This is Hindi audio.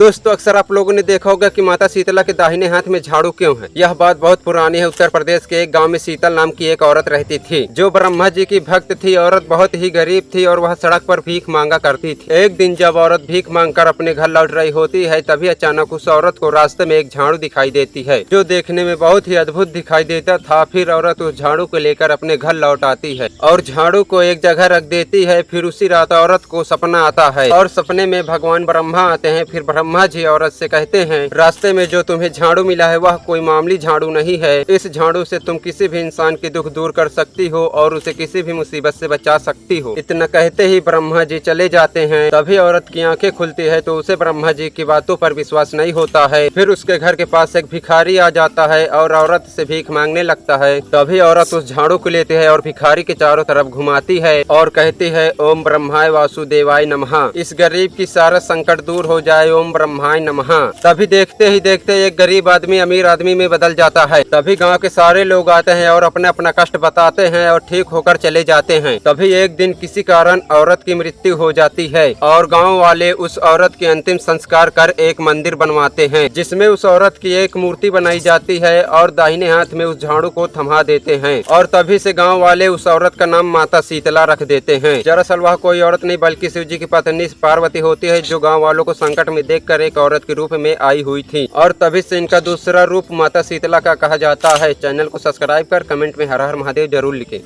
दोस्तों अक्सर आप लोगों ने देखा होगा कि माता शीतला के दाहिने हाथ में झाड़ू क्यों है। यह बात बहुत पुरानी है। उत्तर प्रदेश के एक गांव में शीतल नाम की एक औरत रहती थी जो ब्रह्मा जी की भक्त थी। औरत बहुत ही गरीब थी और वह सड़क पर भीख मांगा करती थी। एक दिन जब औरत भीख मांगकर अपने घर लौट रही होती है तभी अचानक उस औरत को रास्ते में एक झाड़ू दिखाई देती है जो देखने में बहुत ही अद्भुत दिखाई देता था। फिर औरत उस झाड़ू को लेकर अपने घर लौट आती है और झाड़ू को एक जगह रख देती है। फिर उसी रात औरत को सपना आता है और सपने में भगवान ब्रह्मा आते हैं। फिर ब्रह्मा जी औरत से कहते हैं, रास्ते में जो तुम्हें झाड़ू मिला है वह कोई मामूली झाड़ू नहीं है। इस झाड़ू से तुम किसी भी इंसान के दुख दूर कर सकती हो और उसे किसी भी मुसीबत से बचा सकती हो। इतना कहते ही ब्रह्मा जी चले जाते हैं। तभी औरत की आंखें खुलती है तो उसे ब्रह्मा जी की बातों पर विश्वास नहीं होता है। फिर उसके घर के पास एक भिखारी आ जाता है और औरत से भीख मांगने लगता है। तभी औरत उस झाड़ू को लेती है और भिखारी के चारों तरफ घुमाती है और कहती है, ओम ब्रह्माय वासुदेवाय नमः। इस गरीब की सारा संकट दूर हो जाए, ओम ब्रह्माय नमः। तभी देखते ही देखते एक गरीब आदमी अमीर आदमी में बदल जाता है। तभी गांव के सारे लोग आते हैं और अपना अपना कष्ट बताते हैं और ठीक होकर चले जाते हैं। तभी एक दिन किसी कारण औरत की मृत्यु हो जाती है और गांव वाले उस औरत के अंतिम संस्कार कर एक मंदिर बनवाते हैं जिसमें उस औरत की एक मूर्ति बनाई जाती है और दाहिने हाथ में उस झाड़ू को थमा देते हैं। और तभी से गाँव वाले उस औरत का नाम माता शीतला रख देते हैं। दरअसल वह कोई औरत नहीं बल्कि शिव जी की पत्नी पार्वती होती है जो गाँव वालों को संकट में देखकर एक औरत के रूप में आई हुई थी और तभी से इनका दूसरा रूप माता शीतला का कहा जाता है। चैनल को सब्सक्राइब कर कमेंट में हर हर महादेव जरूर लिखें।